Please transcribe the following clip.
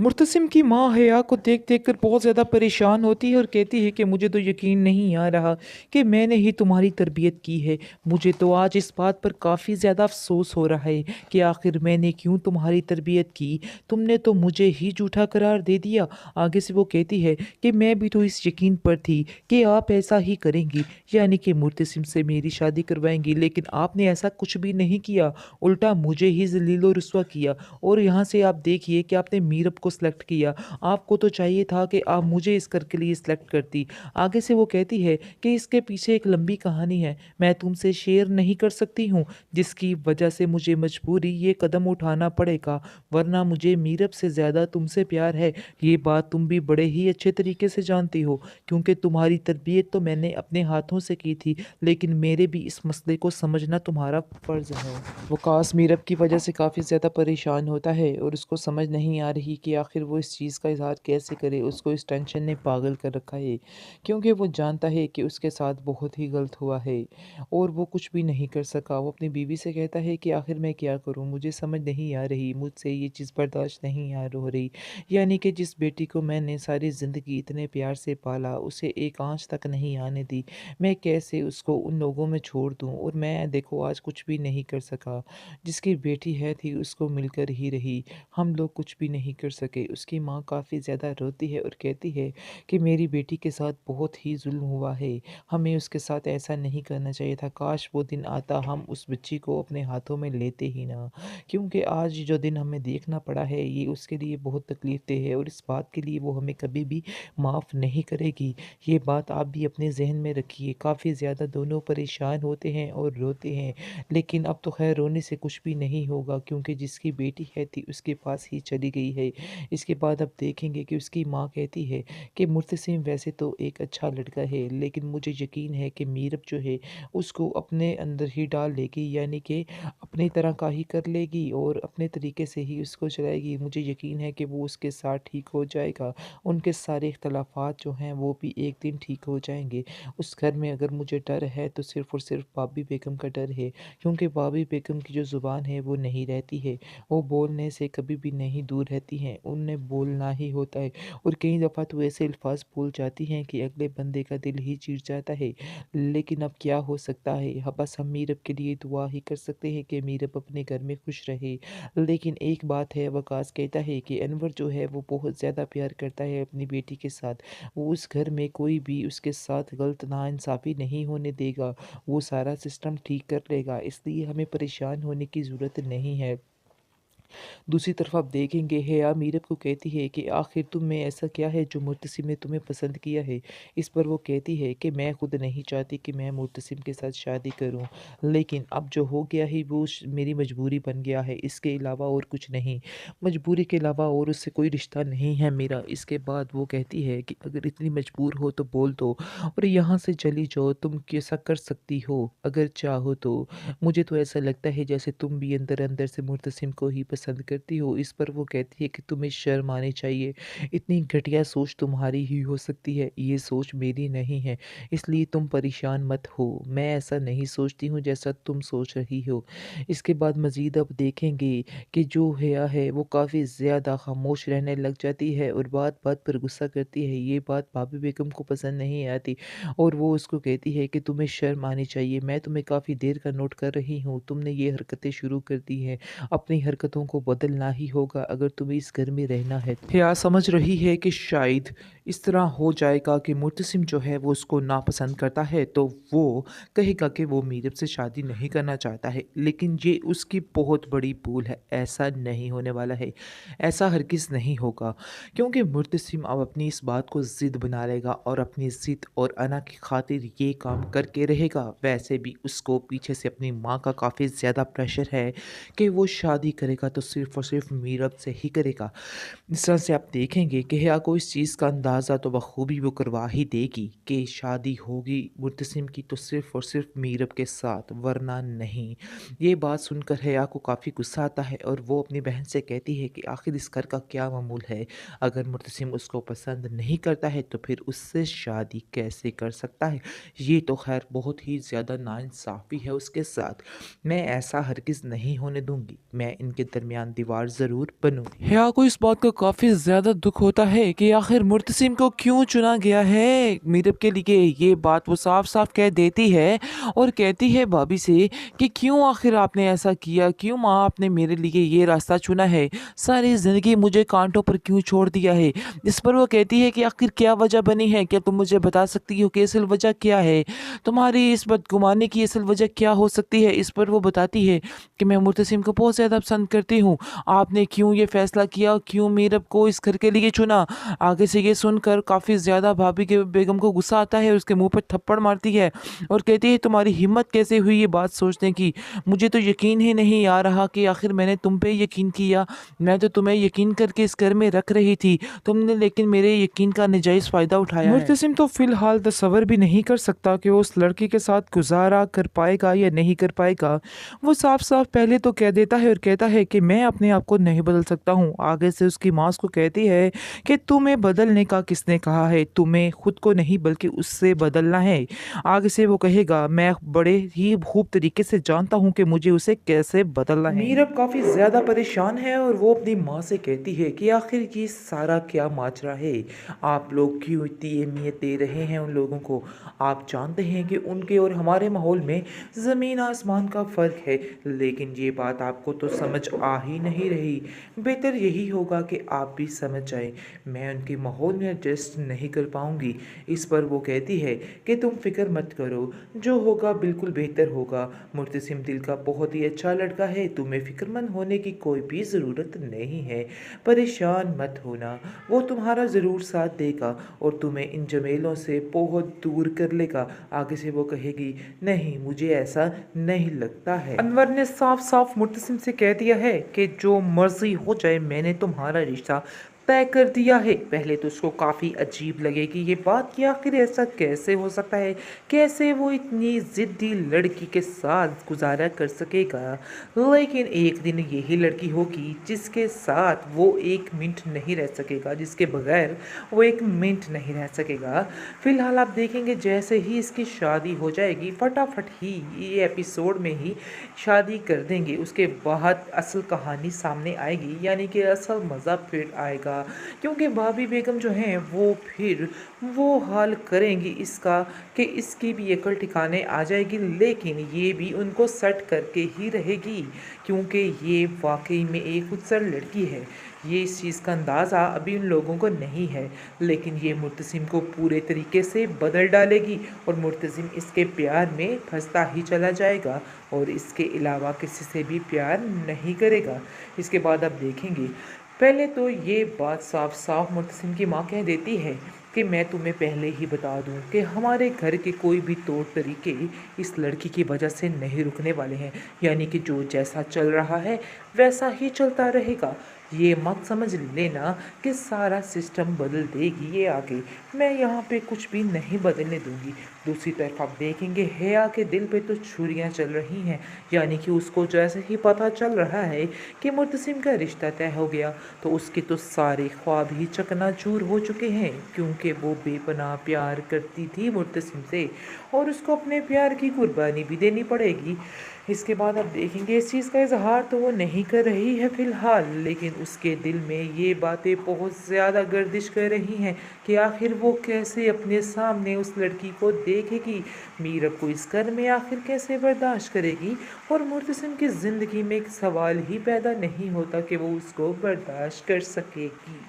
मुर्तसिम की माँ हया को देख देख कर बहुत ज़्यादा परेशान होती है और कहती है कि मुझे तो यकीन नहीं आ रहा कि मैंने ही तुम्हारी तरबियत की है। मुझे तो आज इस बात पर काफ़ी ज़्यादा अफसोस हो रहा है कि आखिर मैंने क्यों तुम्हारी तरबियत की। तुमने तो मुझे ही झूठा करार दे दिया। आगे से वो कहती है कि मैं भी तो इस यकीन पर थी कि आप ऐसा ही करेंगी, यानी कि मुर्तसिम से मेरी शादी करवाएंगी, लेकिन आपने ऐसा कुछ भी नहीं किया। उल्टा मुझे ही जलील और रुस्वा किया। और यहाँ से आप देखिए कि आपने मीरब को सिलेक्ट किया। आपको तो चाहिए था कि आप मुझे इस घर के लिए सिलेक्ट करती। आगे से वो कहती है कि इसके पीछे एक लंबी कहानी है, मैं तुमसे शेयर नहीं कर सकती हूँ, जिसकी वजह से मुझे मजबूरी ये कदम उठाना पड़ेगा, वरना मुझे मीरब से ज़्यादा तुमसे प्यार है। ये बात तुम भी बड़े ही अच्छे तरीके से जानती हो, क्योंकि तुम्हारी तरबियत तो मैंने अपने हाथों से की थी, लेकिन मेरे भी इस मसले को समझना तुम्हारा फ़र्ज़ है। वकास मीरब की वजह से काफ़ी ज़्यादा परेशान होता है और उसको समझ नहीं आ रही कि आखिर वो इस चीज़ का इज़हार कैसे करे। उसको इस टेंशन ने पागल कर रखा है, क्योंकि वो जानता है कि उसके साथ बहुत ही गलत हुआ है और वो कुछ भी नहीं कर सका। वो अपनी बीवी से कहता है कि आखिर मैं क्या करूँ, मुझे समझ नहीं आ रही, मुझसे ये चीज़ बर्दाश्त नहीं आ हो रही। यानी कि जिस बेटी को मैंने सारी ज़िंदगी इतने प्यार से पाला, उसे एक आँच तक नहीं आने दी, मैं कैसे उसको उन लोगों में छोड़ दूँ। और मैं देखो आज कुछ भी नहीं कर सका। जिसकी बेटी है थी उसको मिलकर ही रही, हम लोग कुछ भी नहीं कर सके। उसकी माँ काफ़ी ज़्यादा रोती है और कहती है कि मेरी बेटी के साथ बहुत ही जुल्म हुआ है, हमें उसके साथ ऐसा नहीं करना चाहिए था, काश वो दिन आता हम उस बच्ची को अपने हाथों में लेते ही ना। क्योंकि आज जो दिन हमें देखना पड़ा है ये उसके लिए बहुत तकलीफ दे है और इस बात के लिए वो हमें कभी भी माफ़ नहीं करेगी। ये बात आप भी अपने जहन में रखिए। काफ़ी ज़्यादा दोनों परेशान होते हैं और रोते हैं, लेकिन अब तो खैर रोने से कुछ भी नहीं होगा, क्योंकि जिसकी बेटी है थी उसके पास ही चली गई है। इसके बाद अब देखेंगे कि उसकी माँ कहती है कि मुर्तसिम वैसे तो एक अच्छा लड़का है, लेकिन मुझे यकीन है कि मीरब जो है उसको अपने अंदर ही डाल लेगी, यानी कि अपनी तरह का ही कर लेगी और अपने तरीके से ही उसको चलाएगी। मुझे यकीन है कि वो उसके साथ ठीक हो जाएगा। उनके सारे इख्तलाफात जो हैं वो भी एक दिन ठीक हो जाएंगे। उस घर में अगर मुझे डर है तो सिर्फ़ और सिर्फ भाभी बेगम का डर है, क्योंकि भाभी बेगम की जो ज़ुबान है वो नहीं रहती है, वो बोलने से कभी भी नहीं दूर रहती हैं, उन्हें बोलना ही होता है। और कई दफ़ा तो ऐसे अल्फाज बोल जाती हैं कि अगले बंदे का दिल ही चीर जाता है। लेकिन अब क्या हो सकता है, बस हम मीरब के लिए दुआ ही कर सकते हैं कि मीरब अपने घर में खुश रहे। लेकिन एक बात है, वकास कहता है कि अनवर जो है वो बहुत ज़्यादा प्यार करता है अपनी बेटी के साथ। वो उस घर में कोई भी उसके साथ गलत नाइंसाफ़ी नहीं होने देगा, वो सारा सिस्टम ठीक कर लेगा, इसलिए हमें परेशान होने की ज़रूरत नहीं है। दूसरी तरफ आप देखेंगे हेया मीरब को कहती है कि आखिर तुम में ऐसा क्या है जो मुर्तसिम ने तुम्हें पसंद किया है। इस पर वो कहती है कि मैं खुद नहीं चाहती कि मैं मुर्तसिम के साथ शादी करूं, लेकिन अब जो हो गया है वो मेरी मजबूरी बन गया है, इसके अलावा और कुछ नहीं। मजबूरी के अलावा और उससे कोई रिश्ता नहीं है मेरा। इसके बाद वो कहती है कि अगर इतनी मजबूर हो तो बोल दो और यहाँ से चली जाओ, तुम कैसा कर सकती हो अगर चाहो तो। मुझे तो ऐसा लगता है जैसे तुम भी अंदर अंदर से मुर्तसिम को ही पसंद करती हो। इस पर वो कहती है कि तुम्हें शर्म आनी चाहिए, इतनी घटिया सोच तुम्हारी ही हो सकती है, ये सोच मेरी नहीं है, इसलिए तुम परेशान मत हो। मैं ऐसा नहीं सोचती हूँ जैसा तुम सोच रही हो। इसके बाद मज़ीद अब देखेंगे कि जो हया है वो काफ़ी ज़्यादा खामोश रहने लग जाती है और बात बात पर गुस्सा करती है। ये बात भाभी बेगम को पसंद नहीं आती और वो उसको कहती है कि तुम्हें शर्म आनी चाहिए, मैं तुम्हें काफ़ी देर का नोट कर रही हूँ, तुमने ये हरकतें शुरू कर दी हैं, अपनी हरकतों को बदलना ही होगा अगर तुम्हें इस घर में रहना है। हिया समझ रही है कि शायद इस तरह हो जाएगा कि मुर्तसिम जो है वो उसको नापसंद करता है, तो वो कहेगा कि वो मीरब से शादी नहीं करना चाहता है, लेकिन ये उसकी बहुत बड़ी भूल है। ऐसा नहीं होने वाला है, ऐसा हरगिज़ नहीं होगा, क्योंकि मुर्तसिम अब अपनी इस बात को ज़िद बना लेगा और अपनी ज़िद और अना की खातिर ये काम करके रहेगा। वैसे भी उसको पीछे से अपनी माँ का काफ़ी ज़्यादा प्रेशर है कि वो शादी करेगा तो सिर्फ़ और सिर्फ़ मीरब से ही करेगा। इस तरह से आप देखेंगे कि हिया को इस चीज़ का अंदाज़ा तो बखूबी वो करवा ही देगी कि शादी होगी मुर्तसिम की तो सिर्फ़ और सिर्फ़ मीरब के साथ, वरना नहीं। ये बात सुनकर हिया को काफ़ी गुस्सा आता है और वो अपनी बहन से कहती है कि आखिर इस घर का क्या मामूल है, अगर मुर्तसिम उसको पसंद नहीं करता है तो फिर उससे शादी कैसे कर सकता है। ये तो खैर बहुत ही ज़्यादा नाइंसाफ़ी है उसके साथ। मैं ऐसा हरगिज़ नहीं होने दूंगी, मैं इनके दरमियान दीवार ज़रूर बनूंगी। हिया को इस बात का काफ़ी ज़्यादा दुख होता है कि आखिर मुर्तसिम को क्यों चुना गया है मीरब के लिए। ये बात वो साफ साफ कह देती है और कहती है भाभी से कि क्यों आखिर आपने ऐसा किया, क्यों माँ आपने मेरे लिए ये रास्ता चुना है, सारी ज़िंदगी मुझे कांटों पर क्यों छोड़ दिया है। इस पर वो कहती है कि आखिर क्या वजह बनी है, क्या तुम मुझे बता सकती हो कि असल वजह क्या है, तुम्हारी इस बदगुमानी की असल वजह क्या हो सकती है। इस पर वो बताती है कि मैं मुर्तसिम को बहुत ज़्यादा पसंद करती हूँ, आपने क्यों ये फैसला किया, क्यों मीरब को इस घर के लिए चुना। आगे से ये सुनकर काफ़ी ज़्यादा भाभी के बेगम को गुस्सा आता है, उसके मुंह पर थप्पड़ मारती है और कहती है तुम्हारी हिम्मत कैसे हुई ये बात सोचने की, मुझे तो यकीन ही नहीं आ रहा कि आखिर मैंने तुम पे यकीन किया, मैं तो तुम्हें यकीन करके इस घर में रख रही थी, तुमने लेकिन मेरे यकीन का नाजायज़ फ़ायदा उठाया है। मुर्तसिम तो फिलहाल तसव्वुर भी नहीं कर सकता कि वो उस लड़की के साथ गुजारा कर पाएगा या नहीं कर पाएगा। वो साफ साफ पहले तो कह देता है और कहता है कि मैं अपने आप को नहीं बदल सकता हूँ। आगे से उसकी माँ को कहती है कि तुम्हें बदलने का किसने कहा है, तुम्हें खुद को नहीं बल्कि उससे बदलना है। आगे से वो कहेगा मैं बड़े ही खूब तरीके से जानता हूँ कि मुझे उसे कैसे बदलना है। मीरब काफ़ी ज़्यादा परेशान है और वो अपनी माँ से कहती है कि आखिर ये सारा क्या माजरा है, आप लोग क्यों इतनी अहमियत दे रहे हैं उन लोगों को, आप जानते हैं कि उनके और हमारे माहौल में ज़मीन आसमान का फ़र्क है, लेकिन ये बात आपको तो समझ आ ही नहीं रही। बेहतर यही होगा कि आप भी समझ जाएं, मैं उनके माहौल में एडजस्ट नहीं कर पाऊंगी। इस पर वो कहती है कि तुम फिक्र मत करो, जो होगा बिल्कुल बेहतर होगा, मुर्तसिम दिल का बहुत ही अच्छा लड़का है, तुम्हें फिक्रमंद होने की कोई भी ज़रूरत नहीं है, परेशान मत होना, वो तुम्हारा ज़रूर साथ देगा और तुम्हें इन झमेलों से बहुत दूर कर लेगा। आगे से वो कहेगी नहीं मुझे ऐसा नहीं लगता है। अनवर ने साफ साफ मुर्तसिम से कह दिया है कि जो मर्जी हो जाए मैंने तुम्हारा रिश्ता तय कर दिया है। पहले तो उसको काफ़ी अजीब लगेगी ये बात कि आखिर ऐसा कैसे हो सकता है, कैसे वो इतनी ज़िद्दी लड़की के साथ गुजारा कर सकेगा, लेकिन एक दिन यही लड़की होगी जिसके साथ वो एक मिनट नहीं रह सकेगा, जिसके बगैर वो एक मिनट नहीं रह सकेगा। फिलहाल आप देखेंगे जैसे ही इसकी शादी हो जाएगी फटाफट ही ये एपिसोड में ही शादी कर देंगे, उसके बाद असल कहानी सामने आएगी, यानी कि असल मज़ा फिर आएगा, क्योंकि भाभी बेगम जो हैं वो फिर वो हाल करेंगी इसका कि इसकी भी अकल ठिकाने आ जाएगी, लेकिन ये भी उनको सेट करके ही रहेगी क्योंकि ये वाकई में एक खूबसूरत लड़की है। ये इस चीज़ का अंदाज़ा अभी उन लोगों को नहीं है, लेकिन ये मुर्तसिम को पूरे तरीके से बदल डालेगी और मुर्तसिम इसके प्यार में फंसता ही चला जाएगा और इसके अलावा किसी से भी प्यार नहीं करेगा। इसके बाद आप देखेंगे पहले तो ये बात साफ साफ मुर्तसिम की माँ कह देती है कि मैं तुम्हें पहले ही बता दूं कि हमारे घर के कोई भी तौर तरीके इस लड़की की वजह से नहीं रुकने वाले हैं, यानी कि जो जैसा चल रहा है वैसा ही चलता रहेगा। ये मत समझ लेना कि सारा सिस्टम बदल देगी ये आगे, मैं यहाँ पे कुछ भी नहीं बदलने दूंगी। दूसरी तरफ आप देखेंगे हेया के दिल पे तो छुरियाँ चल रही हैं, यानी कि उसको जैसे ही पता चल रहा है कि मुर्तसिम का रिश्ता तय हो गया तो उसके तो सारे ख्वाब ही चकनाचूर हो चुके हैं, क्योंकि वो बेपनाह प्यार करती थी मुर्तसिम से और उसको अपने प्यार की कुर्बानी भी देनी पड़ेगी। इसके बाद आप देखेंगे इस चीज़ का इजहार तो वो नहीं कर रही है फ़िलहाल, लेकिन उसके दिल में ये बातें बहुत ज़्यादा गर्दिश कर रही हैं कि आखिर वो कैसे अपने सामने उस लड़की को देखेगी, मीरब को इस घर में आखिर कैसे बर्दाश्त करेगी। और मुर्तसिम की ज़िंदगी में एक सवाल ही पैदा नहीं होता कि वो उसको बर्दाश्त कर सकेगी।